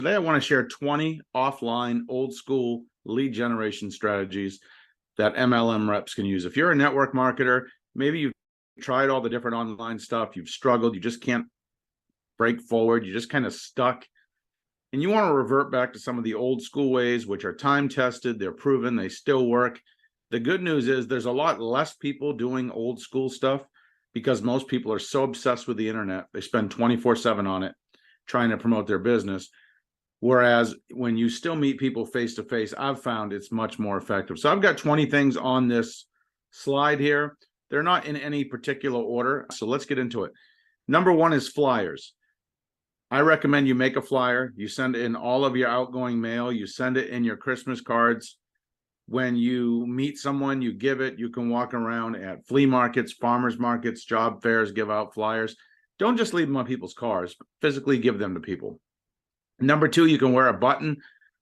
Today, I want to share 20 offline old school lead generation strategies that MLM reps can use. If you're a network marketer, maybe you've tried all the different online stuff, you've struggled, you just can't break forward, you're just kind of stuck, and you want to revert back to some of the old school ways, which are time tested, they're proven, they still work. The good news is there's a lot less people doing old school stuff because most people are so obsessed with the internet. They spend 24/7 on it trying to promote their business. Whereas when you still meet people face to face, I've found it's much more effective. So I've got 20 things on this slide here. They're not in any particular order. So let's get into it. Number one is flyers. I recommend you make a flyer. You send it in all of your outgoing mail. You send it in your Christmas cards. When you meet someone, you give it. You can walk around at flea markets, farmers markets, job fairs, give out flyers. Don't just leave them on people's cars. Physically give them to people. Number two, you can wear a button.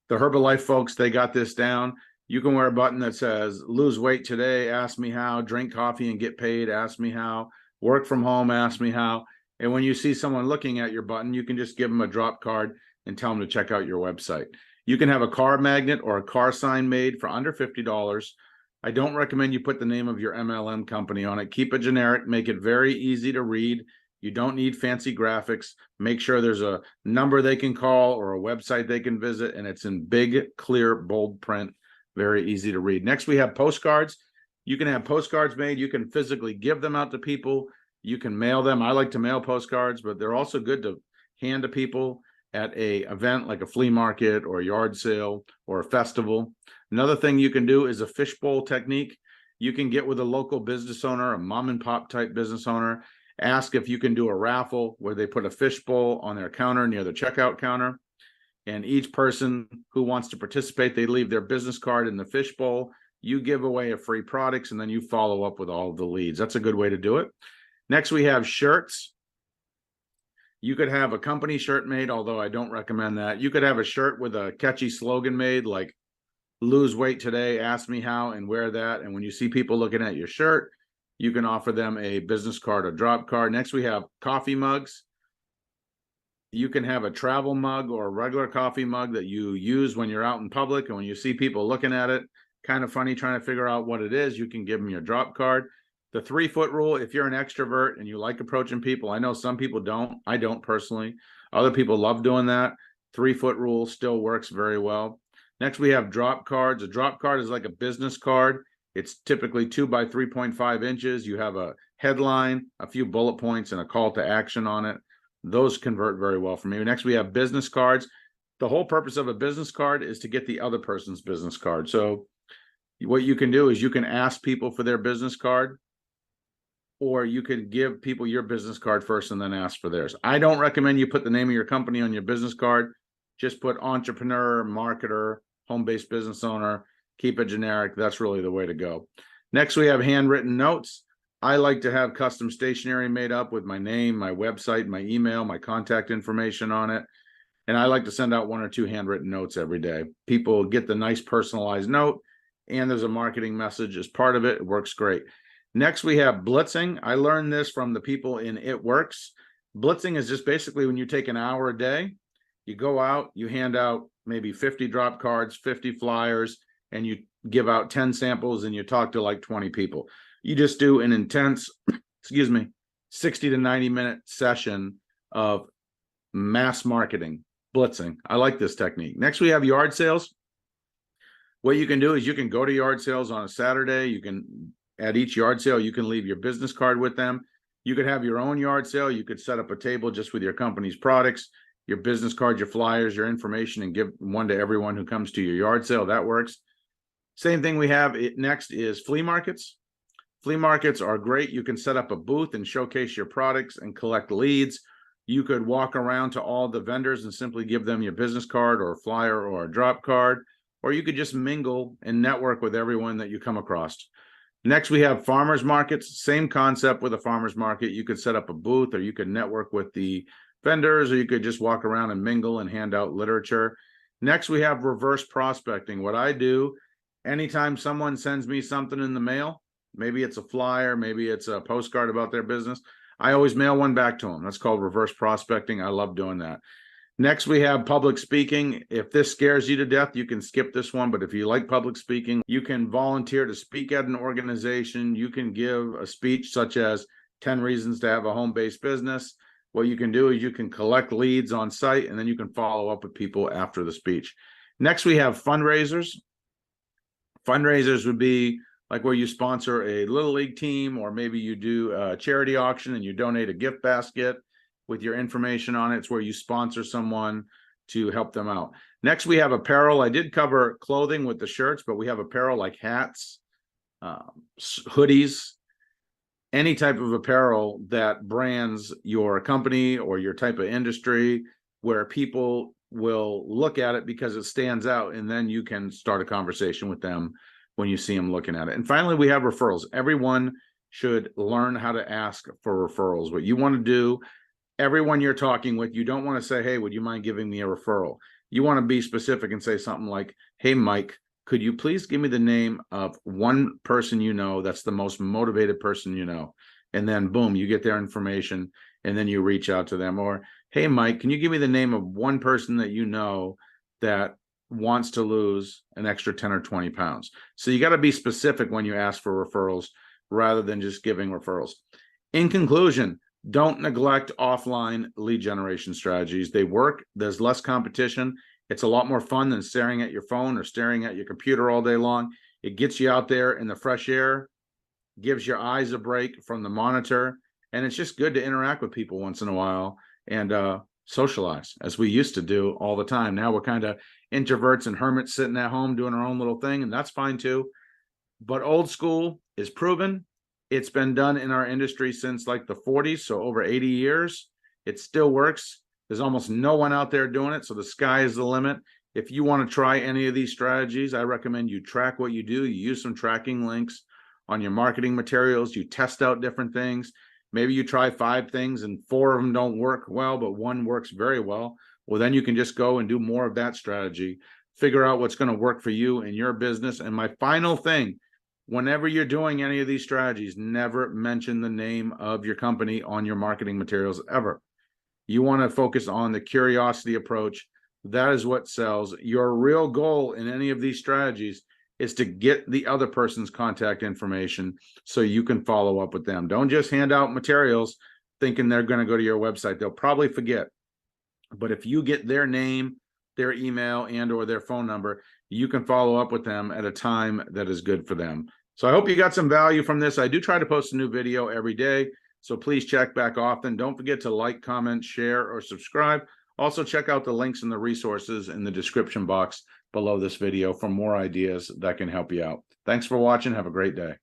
The Herbalife folks, they got this down. You can wear a button that says, lose weight today, ask me how, drink coffee and get paid, ask me how, work from home, ask me how. And when you see someone looking at your button, you can just give them a drop card and tell them to check out your website. You can have a car magnet or a car sign made for under $50. I don't recommend you put the name of your MLM company on it. Keep it generic, make it very easy to read. You don't need fancy graphics. Make sure there's a number they can call or a website they can visit, and it's in big, clear, bold print, very easy to read. Next, we have postcards. You can have postcards made. You can physically give them out to people. You can mail them. I like to mail postcards, but they're also good to hand to people at a event like a flea market or a yard sale or a festival. Another thing you can do is a fishbowl technique. You can get with a local business owner, a mom and pop type business owner, ask if you can do a raffle where they put a fishbowl on their counter near the checkout counter. And each person who wants to participate, they leave their business card in the fishbowl. You give away a free products, and then you follow up with all of the leads. That's a good way to do it. Next, we have shirts. You could have a company shirt made, although I don't recommend that. You could have a shirt with a catchy slogan made like, lose weight today, ask me how, and wear that. And when you see people looking at your shirt, you can offer them a business card or drop card. Next, we have coffee mugs. You can have a travel mug or a regular coffee mug that you use when you're out in public. And when you see people looking at it, kind of funny, trying to figure out what it is, you can give them your drop card. The 3-foot rule, if you're an extrovert and you like approaching people, I know some people don't. I don't personally. Other people love doing that. 3-foot rule still works very well. Next, we have drop cards. A drop card is like a business card. It's typically 2 by 3.5 inches. You have a headline, a few bullet points, and a call to action on it. Those convert very well for me. Next, we have business cards. The whole purpose of a business card is to get the other person's business card. So what you can do is you can ask people for their business card, or you can give people your business card first and then ask for theirs. I don't recommend you put the name of your company on your business card. Just put entrepreneur, marketer, home-based business owner. Keep it generic. That's really the way to go. Next, we have handwritten notes. I like to have custom stationery made up with my name, my website, my email, my contact information on it. And I like to send out 1 or 2 handwritten notes every day. People get the nice personalized note, and there's a marketing message as part of it. It works great. Next, we have blitzing. I learned this from the people in It Works. Blitzing is just basically when you take an hour a day, you go out, you hand out maybe 50 drop cards, 50 flyers, and you give out 10 samples and you talk to like 20 people. You just do an intense, 60 to 90 minute session of mass marketing, blitzing. I like this technique. Next, we have yard sales. What you can do is you can go to yard sales on a Saturday. You can, at each yard sale, you can leave your business card with them. You could have your own yard sale. You could set up a table just with your company's products, your business card, your flyers, your information, and give one to everyone who comes to your yard sale. That works. Same thing we have next is flea markets. Flea markets are great. You can set up a booth and showcase your products and collect leads. You could walk around to all the vendors and simply give them your business card or a flyer or a drop card, or you could just mingle and network with everyone that you come across. Next, we have farmers markets. Same concept with a farmers market. You could set up a booth, or you could network with the vendors, or you could just walk around and mingle and hand out literature. Next, we have reverse prospecting. What I do, anytime someone sends me something in the mail, maybe it's a flyer, maybe it's a postcard about their business, I always mail one back to them. That's called reverse prospecting. I love doing that. Next, we have public speaking. If this scares you to death, you can skip this one. But if you like public speaking, you can volunteer to speak at an organization. You can give a speech such as 10 reasons to have a home-based business. What you can do is you can collect leads on site, and then you can follow up with people after the speech. Next, we have fundraisers. Fundraisers would be like where you sponsor a little league team, or maybe you do a charity auction and you donate a gift basket with your information on it. It's where you sponsor someone to help them out. Next, we have apparel. I did cover clothing with the shirts, but we have apparel like hats, hoodies, any type of apparel that brands your company or your type of industry, where people will look at it because it stands out, and then you can start a conversation with them when you see them looking at it. And finally, we have referrals. Everyone should learn how to ask for referrals. What you want to do, everyone you're talking with, you don't want to say, hey, would you mind giving me a referral? You want to be specific and say something like, hey, Mike, could you please give me the name of one person you know that's the most motivated person you know? And then boom, you get their information, and then you reach out to them. Or, hey, Mike, can you give me the name of one person that you know that wants to lose an extra 10 or 20 pounds? So you got to be specific when you ask for referrals rather than just giving referrals. In conclusion, don't neglect offline lead generation strategies. They work. There's less competition. It's a lot more fun than staring at your phone or staring at your computer all day long. It gets you out there in the fresh air, gives your eyes a break from the monitor, and it's just good to interact with people once in a while and socialize, as we used to do all the time. Now we're kind of introverts and hermits sitting at home doing our own little thing, and that's fine too. But old school is proven. It's been done in our industry since like the 40s, so over 80 years. It still works. There's almost no one out there doing it, so the sky is the limit. If you want to try any of these strategies, I recommend you track what you do. You use some tracking links on your marketing materials. You test out different things. Maybe you try 5 things and 4 of them don't work well, but one works very well. Well, then you can just go and do more of that strategy. Figure out what's going to work for you and your business. And my final thing, whenever you're doing any of these strategies, never mention the name of your company on your marketing materials ever. You want to focus on the curiosity approach. That is what sells. Your real goal in any of these strategies is to get the other person's contact information so you can follow up with them. Don't just hand out materials thinking they're going to go to your website. They'll probably forget. But if you get their name, their email, and or their phone number, you can follow up with them at a time that is good for them. So I hope you got some value from this. I do try to post a new video every day, so please check back often. Don't forget to like, comment, share, or subscribe. Also, check out the links and the resources in the description box below this video for more ideas that can help you out. Thanks for watching. Have a great day.